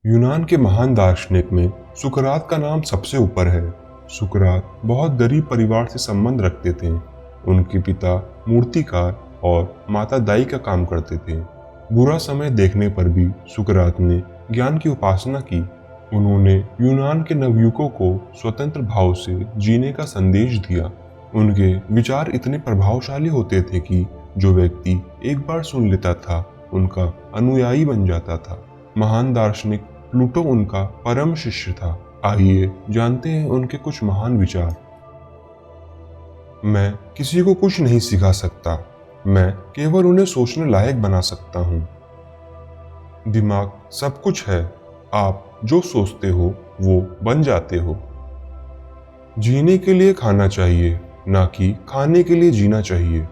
यूनान के महान दार्शनिक में सुकरात का नाम सबसे ऊपर है। सुकरात बहुत गरीब परिवार से संबंध रखते थे। उनके पिता मूर्तिकार और माता दाई का काम करते थे। बुरा समय देखने पर भी सुकरात ने ज्ञान की उपासना की। उन्होंने यूनान के नवयुवकों को स्वतंत्र भाव से जीने का संदेश दिया। उनके विचार इतने प्रभावशाली होते थे कि जो व्यक्ति एक बार सुन लेता था उनका अनुयायी बन जाता था। महान दार्शनिक प्लूटो उनका परम शिष्य था। आइए जानते हैं उनके कुछ महान विचार। मैं किसी को कुछ नहीं सिखा सकता, मैं केवल उन्हें सोचने लायक बना सकता हूँ। दिमाग सब कुछ है, आप जो सोचते हो वो बन जाते हो। जीने के लिए खाना चाहिए, ना कि खाने के लिए जीना चाहिए।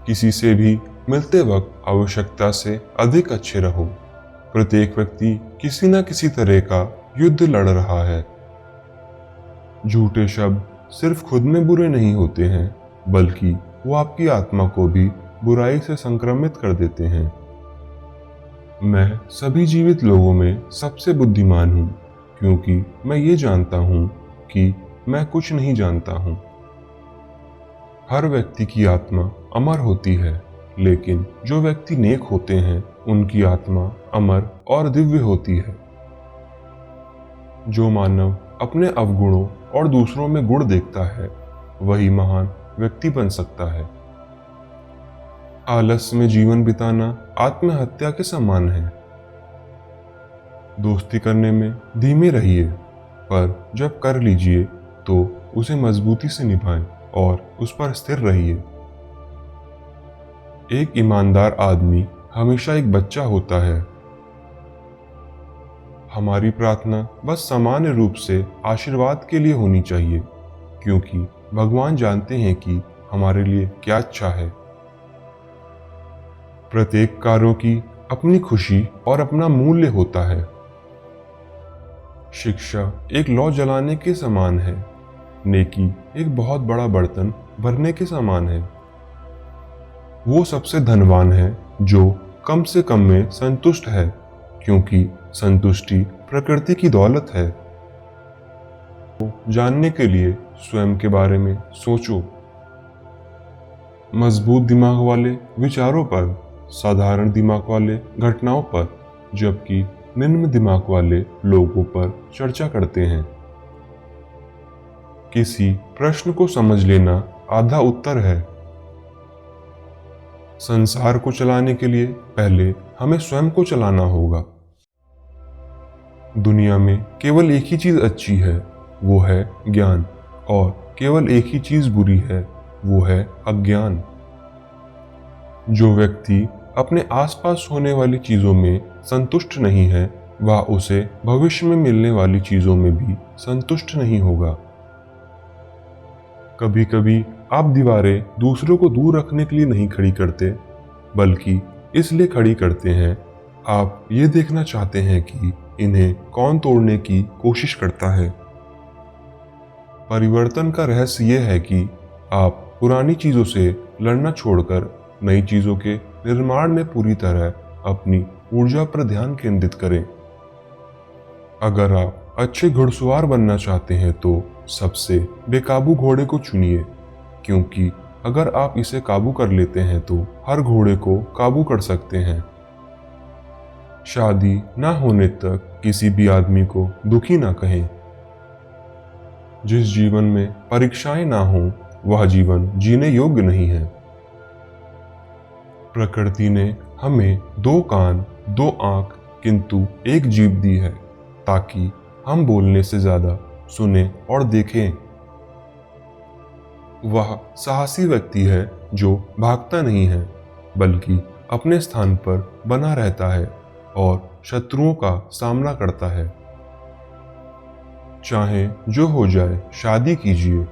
किसी से भी मिलते वक्त आवश्यकता से अधिक अच्छे रहो। प्रत्येक व्यक्ति किसी न किसी तरह का युद्ध लड़ रहा है। झूठे शब्द सिर्फ खुद में बुरे नहीं होते हैं, बल्कि वो आपकी आत्मा को भी बुराई से संक्रमित कर देते हैं। मैं सभी जीवित लोगों में सबसे बुद्धिमान हूँ, क्योंकि मैं ये जानता हूँ कि मैं कुछ नहीं जानता हूँ। हर व्यक्ति की आत्मा अमर होती है, लेकिन जो व्यक्ति नेक होते हैं उनकी आत्मा अमर और दिव्य होती है। जो मानव अपने अवगुणों और दूसरों में गुण देखता है वही महान व्यक्ति बन सकता है। आलस्य में जीवन बिताना आत्महत्या के समान है। दोस्ती करने में धीमे रहिए, पर जब कर लीजिए तो उसे मजबूती से निभाएं और उस पर स्थिर रहिए। एक ईमानदार आदमी हमेशा एक बच्चा होता है। हमारी प्रार्थना बस सामान्य रूप से आशीर्वाद के लिए होनी चाहिए, क्योंकि भगवान जानते हैं कि हमारे लिए क्या अच्छा है। प्रत्येक कार्यों की अपनी खुशी और अपना मूल्य होता है। शिक्षा एक लौ जलाने के समान है, नेकी एक बहुत बड़ा बर्तन भरने के समान है। वो सबसे धनवान है जो कम से कम में संतुष्ट है, क्योंकि संतुष्टि प्रकृति की दौलत है। तो जानने के लिए स्वयं के बारे में सोचो। मजबूत दिमाग वाले विचारों पर, साधारण दिमाग वाले घटनाओं पर, जबकि निम्न दिमाग वाले लोगों पर चर्चा करते हैं। किसी प्रश्न को समझ लेना आधा उत्तर है। संसार को चलाने के लिए पहले हमें स्वयं को चलाना होगा। दुनिया में केवल एक ही चीज अच्छी है, वो है ज्ञान, और केवल एक ही चीज बुरी है, वो है अज्ञान। जो व्यक्ति अपने आसपास होने वाली चीजों में संतुष्ट नहीं है, वह उसे भविष्य में मिलने वाली चीजों में भी संतुष्ट नहीं होगा। कभी कभी आप दीवारें दूसरों को दूर रखने के लिए नहीं खड़ी करते, बल्कि इसलिए खड़ी करते हैं आप ये देखना चाहते हैं कि इन्हें कौन तोड़ने की कोशिश करता है। परिवर्तन का रहस्य यह है कि आप पुरानी चीजों से लड़ना छोड़कर नई चीजों के निर्माण में पूरी तरह अपनी ऊर्जा पर ध्यान केंद्रित करें। अगर आप अच्छे घुड़सवार बनना चाहते हैं तो सबसे बेकाबू घोड़े को चुनिए, क्योंकि अगर आप इसे काबू कर लेते हैं तो हर घोड़े को काबू कर सकते हैं। शादी ना होने तक किसी भी आदमी को दुखी ना कहें। जिस जीवन में परीक्षाएं ना हो वह जीवन जीने योग्य नहीं है। प्रकृति ने हमें 2 कान, 2 आंख, किंतु एक जीभ दी है, ताकि हम बोलने से ज्यादा सुने और देखें। वह साहसी व्यक्ति है जो भागता नहीं है, बल्कि अपने स्थान पर बना रहता है और शत्रुओं का सामना करता है। चाहे जो हो जाए, शादी कीजिए।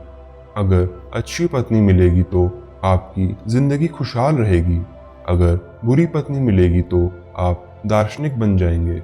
अगर अच्छी पत्नी मिलेगी तो आपकी जिंदगी खुशहाल रहेगी। अगर बुरी पत्नी मिलेगी तो आप दार्शनिक बन जाएंगे।